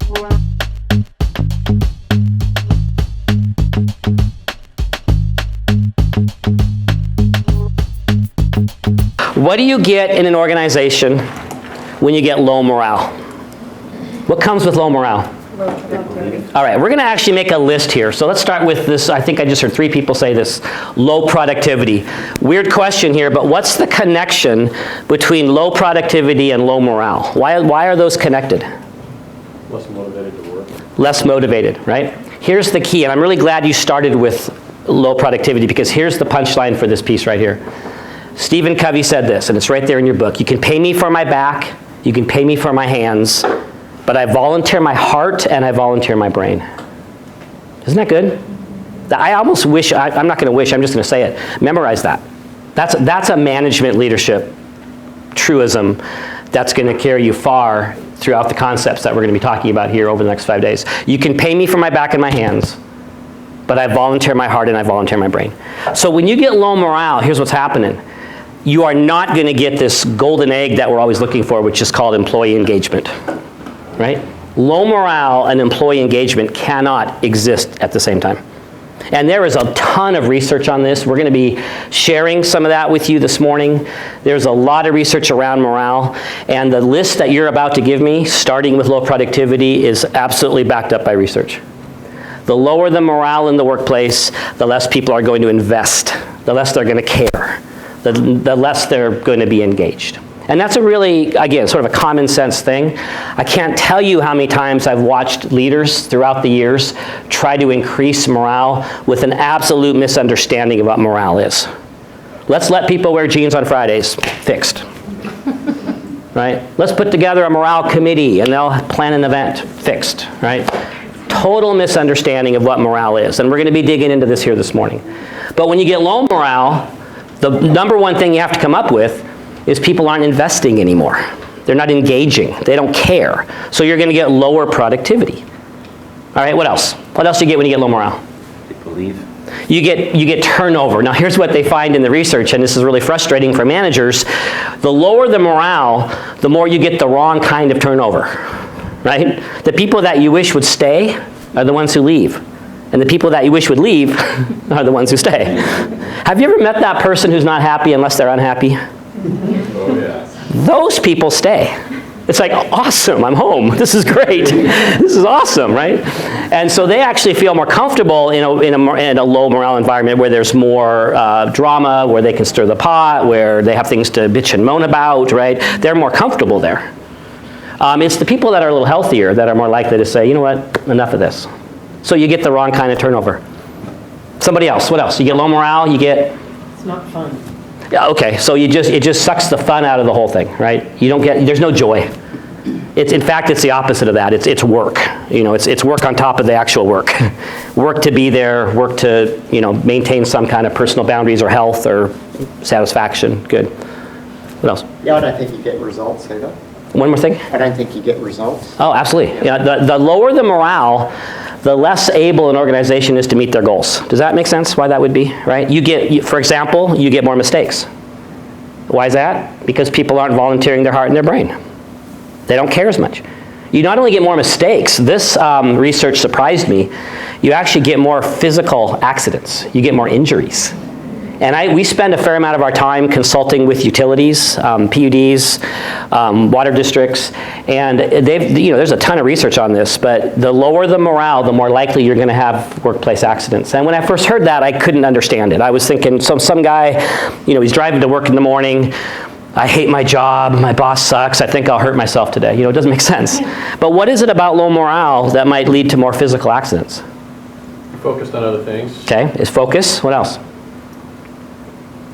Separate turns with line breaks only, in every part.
What do you get in an organization when you get low morale? What comes with low morale? All right, we're going to actually make a list here. So let's start with this. I think I just heard 3 people say this. Low productivity. Weird question here, but what's the connection between low productivity and low morale? Why are those connected?
Less motivated to work.
Less motivated, right? Here's the key, and I'm really glad you started with low productivity, because here's the punchline for this piece right here. Stephen Covey said this, and it's right there in your book. You can pay me for my back, you can pay me for my hands, but I volunteer my heart and I volunteer my brain. Isn't that good? I almost wish, I'm not going to wish, I'm just going to say it. Memorize that. That's a management leadership truism that's going to carry you far throughout the concepts that we're going to be talking about here over the next 5 days. You can pay me for my back and my hands, but I volunteer my heart and I volunteer my brain. So when you get low morale, here's what's happening. You are not going to get this golden egg that we're always looking for, which is called employee engagement, right? Low morale and employee engagement cannot exist at the same time. And there is a ton of research on this. We're going to be sharing some of that with you this morning. There's a lot of research around morale, and the list that you're about to give me, starting with low productivity, is absolutely backed up by research. The lower the morale in the workplace, the less people are going to invest, the less they're going to care, the less they're going to be engaged. And that's a really, again, sort of a common sense thing. I can't tell you how many times I've watched leaders throughout the years try to increase morale with an absolute misunderstanding of what morale is. Let's let people wear jeans on Fridays. Fixed. Right? Let's put together a morale committee and they'll plan an event. Fixed. Right? Total misunderstanding of what morale is. And we're going to be digging into this here this morning. But when you get low morale, the number one thing you have to come up with is people aren't investing anymore. They're not engaging. They don't care. So you're going to get lower productivity. All right, what else? What else do you get when you get low morale?
People leave.
You get turnover. Now here's what they find in the research, and this is really frustrating for managers. The lower the morale, the more you get the wrong kind of turnover, right? The people that you wish would stay are the ones who leave. And the people that you wish would leave are the ones who stay. Have you ever met that person who's not happy unless they're unhappy?
Oh, yeah.
Those people stay. It's like, awesome, I'm home. This is great. This is awesome, right? And so they actually feel more comfortable in a low morale environment where there's more drama, where they can stir the pot, where they have things to bitch and moan about, right? They're more comfortable there. It's the people that are a little healthier that are more likely to say, you know what, enough of this. So you get the wrong kind of turnover. Somebody else, what else? You get low morale, you get...
It's not fun.
Yeah, okay, so it just sucks the fun out of the whole thing, right? There's no joy. In fact, it's the opposite of that. It's work. You know, it's work on top of the actual work. Work to be there, work to, maintain some kind of personal boundaries or health or satisfaction. Good. What else?
Yeah, and I think you get results, hey, though.
One more thing?
And I think you get results.
Oh, absolutely. Yeah, the lower the morale, the less able an organization is to meet their goals. Does that make sense why that would be, right? For example, you get more mistakes. Why is that? Because people aren't volunteering their heart and their brain. They don't care as much. You not only get more mistakes, this research surprised me, you actually get more physical accidents. You get more injuries. And we spend a fair amount of our time consulting with utilities, PUDs, water districts, and there's a ton of research on this, but the lower the morale, the more likely you're going to have workplace accidents. And when I first heard that, I couldn't understand it. I was thinking, some guy, he's driving to work in the morning, I hate my job, my boss sucks, I think I'll hurt myself today. It doesn't make sense. But what is it about low morale that might lead to more physical accidents?
You're focused on other things.
Okay, is focus, what else?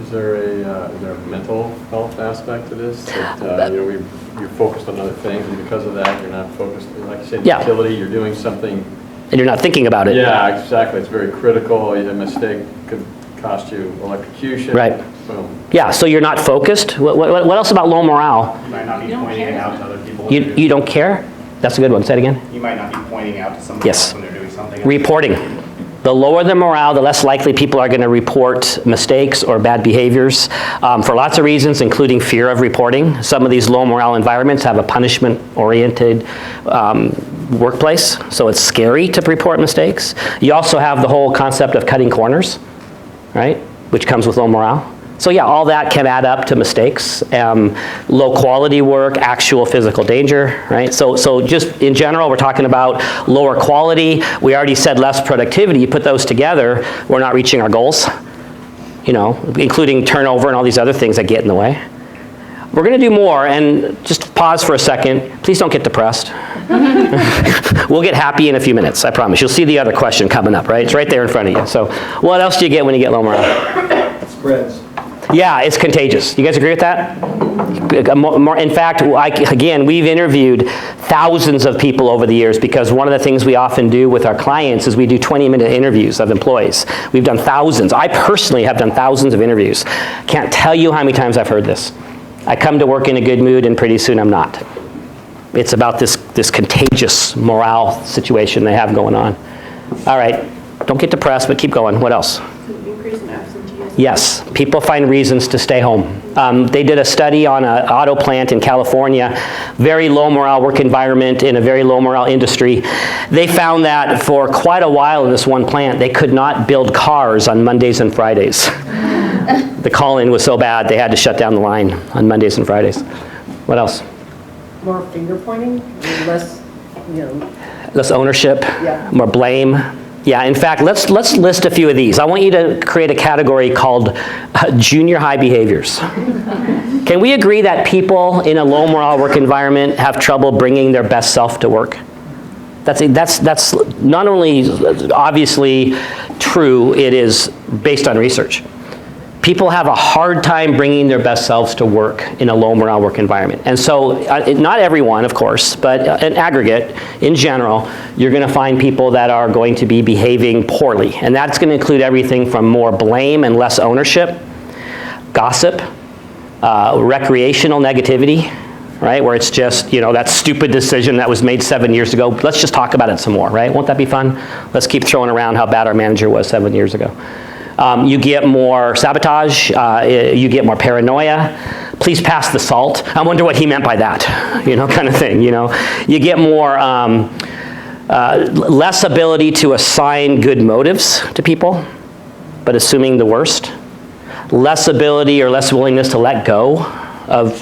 Is there a mental health aspect to this? That, you're focused on other things, and because of that, you're not focused. Like you said, utility, you're doing something.
And you're not thinking about it.
Yeah, exactly. It's very critical. A mistake could cost you electrocution.
Right.
Boom.
Yeah, so you're not focused. What else about low morale?
You might not be pointing it out to other people.
You don't care? That's a good one. Say it again.
You might not be pointing out to somebody
Yes.
else when they're doing something.
Reporting. The lower the morale, the less likely people are going to report mistakes or bad behaviors for lots of reasons, including fear of reporting. Some of these low morale environments have a punishment-oriented workplace, so it's scary to report mistakes. You also have the whole concept of cutting corners, right, which comes with low morale. So yeah, all that can add up to mistakes, low quality work, actual physical danger, right? So just in general, we're talking about lower quality. We already said less productivity. You put those together, we're not reaching our goals, you know, including turnover and all these other things that get in the way. We're going to do more, and just pause for a second. Please don't get depressed. We'll get happy in a few minutes, I promise. You'll see the other question coming up, right? It's right there in front of you. So what else do you get when you get low morale?
It spreads.
Yeah, it's contagious. You guys agree with that? In fact, again, we've interviewed thousands of people over the years, because one of the things we often do with our clients is we do 20-minute interviews of employees. We've done thousands. I personally have done thousands of interviews. Can't tell you how many times I've heard this. I come to work in a good mood, and pretty soon I'm not. It's about this contagious morale situation they have going on. All right, don't get depressed, but keep going. What else?
Increase in absenteeism.
Yes, people find reasons to stay home. They did a study on an auto plant in California, very low morale work environment in a very low morale industry. They found that for quite a while in this one plant, they could not build cars on Mondays and Fridays. The call-in was so bad, they had to shut down the line on Mondays and Fridays. What else?
More finger pointing, less,
Less ownership,
Yeah.
more blame. Yeah, in fact, let's list a few of these. I want you to create a category called junior high behaviors. Can we agree that people in a low morale work environment have trouble bringing their best self to work? That's not only obviously true, it is based on research. People have a hard time bringing their best selves to work in a low morale work environment. And so, not everyone, of course, but in aggregate, in general, you're going to find people that are going to be behaving poorly. And that's going to include everything from more blame and less ownership, gossip, recreational negativity, right? Where it's just, that stupid decision that was made 7 years ago. Let's just talk about it some more, right? Won't that be fun? Let's keep throwing around how bad our manager was 7 years ago. You get more sabotage, you get more paranoia. Please pass the salt. I wonder what he meant by that, kind of thing, You get more, less ability to assign good motives to people, but assuming the worst. Less ability or less willingness to let go of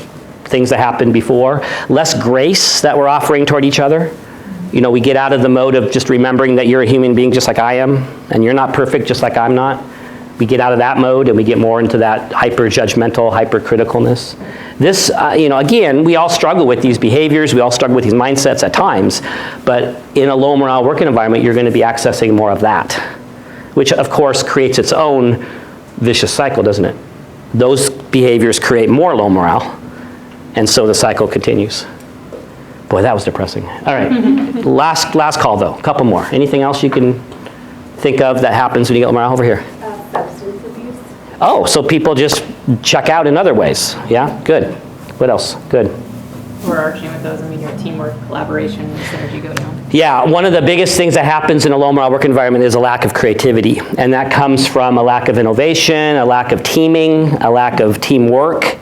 things that happened before. Less grace that we're offering toward each other. We get out of the mode of just remembering that you're a human being just like I am, and you're not perfect just like I'm not. We get out of that mode and we get more into that hyper-judgmental, hyper-criticalness. This, again, we all struggle with these behaviors, we all struggle with these mindsets at times, but in a low morale working environment, you're going to be accessing more of that, which of course creates its own vicious cycle, doesn't it? Those behaviors create more low morale, and so the cycle continues. Boy, that was depressing. All right, last call though, a couple more. Anything else you can think of that happens when you get low morale? Over here.
Substance abuse.
Oh, so people just check out in other ways. Yeah, good. What else? Good.
Overarching with those, your teamwork, collaboration, synergy go down.
Yeah, one of the biggest things that happens in a low morale work environment is a lack of creativity. And that comes from a lack of innovation, a lack of teaming, a lack of teamwork.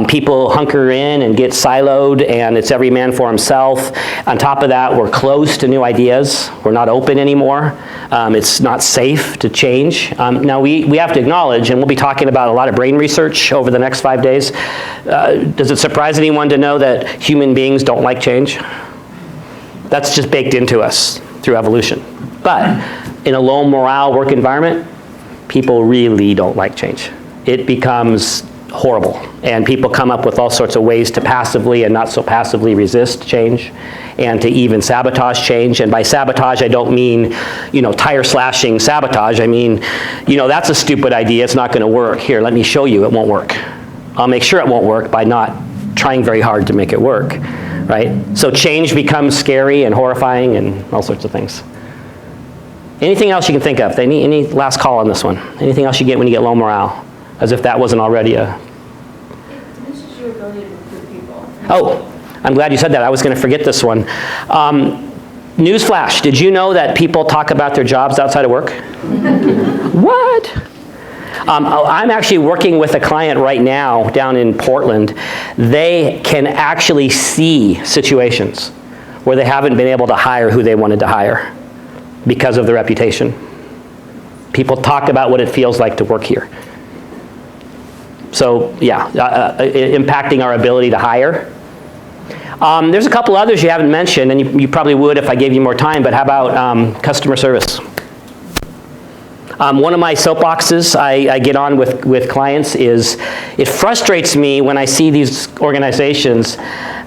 People hunker in and get siloed, and it's every man for himself. On top of that, we're closed to new ideas. We're not open anymore. It's not safe to change. Now, we have to acknowledge, and we'll be talking about a lot of brain research over the next 5 days. Does it surprise anyone to know that human beings don't like change? That's just baked into us through evolution. But in a low morale work environment, people really don't like change. It becomes horrible, and people come up with all sorts of ways to passively and not so passively resist change, and to even sabotage change. And by sabotage, I don't mean, tire slashing sabotage. I mean, that's a stupid idea. It's not going to work. Here, let me show you it won't work. I'll make sure it won't work by not trying very hard to make it work, right? So change becomes scary and horrifying and all sorts of things. Anything else you can think of? Any last call on this one? Anything else you get when you get low morale? As if that wasn't already a...
It diminishes your ability to recruit people.
Oh, I'm glad you said that. I was going to forget this one. Newsflash, did you know that people talk about their jobs outside of work? What? I'm actually working with a client right now down in Portland. They can actually see situations where they haven't been able to hire who they wanted to hire because of the reputation. People talk about what it feels like to work here. So yeah, impacting our ability to hire. There's a couple others you haven't mentioned, and you probably would if I gave you more time, but how about customer service? One of my soapboxes I get on with clients is it frustrates me when I see these organizations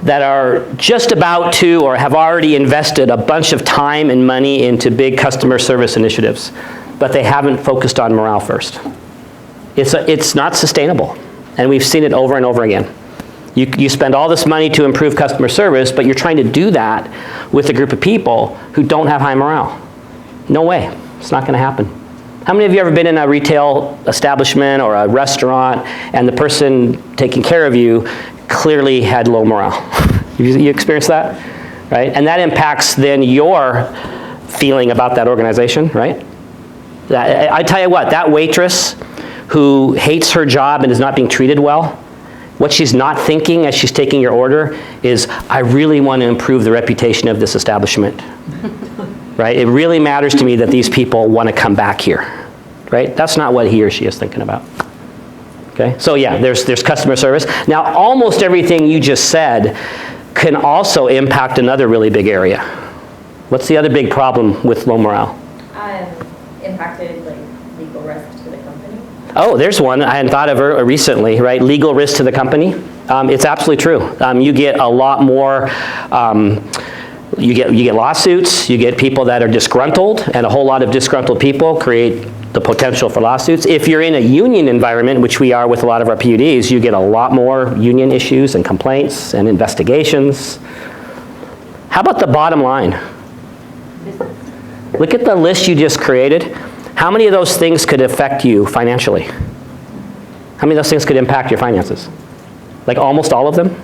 that are just about to or have already invested a bunch of time and money into big customer service initiatives, but they haven't focused on morale first. It's not sustainable, and we've seen it over and over again. You spend all this money to improve customer service, but you're trying to do that with a group of people who don't have high morale. No way. It's not going to happen. How many of you ever been in a retail establishment or a restaurant and the person taking care of you clearly had low morale? You experienced that? Right? And that impacts then your feeling about that organization, right? I tell you what, that waitress who hates her job and is not being treated well, what she's not thinking as she's taking your order is, I really want to improve the reputation of this establishment. Right? It really matters to me that these people want to come back here. Right? That's not what he or she is thinking about. Okay? So yeah, there's customer service. Now, almost everything you just said can also impact another really big area. What's the other big problem with low morale?
Impacted like legal risk to the company.
Oh, there's one I hadn't thought of recently, right? Legal risk to the company. It's absolutely true. You get a lot more, you get lawsuits, you get people that are disgruntled, and a whole lot of disgruntled people create the potential for lawsuits. If you're in a union environment, which we are with a lot of our PUDs, you get a lot more union issues and complaints and investigations. How about the bottom line? Look at the list you just created. How many of those things could affect you financially? How many of those things could impact your finances? Like almost all of them?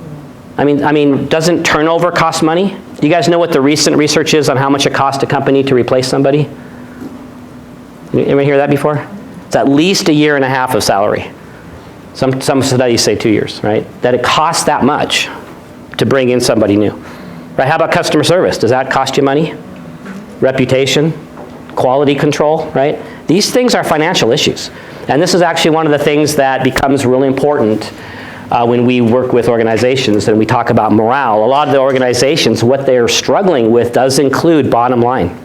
I mean, doesn't turnover cost money? Do you guys know what the recent research is on how much it costs a company to replace somebody? Anyone hear that before? It's at least 1.5 years of salary. Some studies say 2 years, right? That it costs that much to bring in somebody new. Right? How about customer service? Does that cost you money? Reputation? Quality control, right? These things are financial issues. And this is actually one of the things that becomes really important when we work with organizations and we talk about morale. A lot of the organizations, what they're struggling with does include bottom line.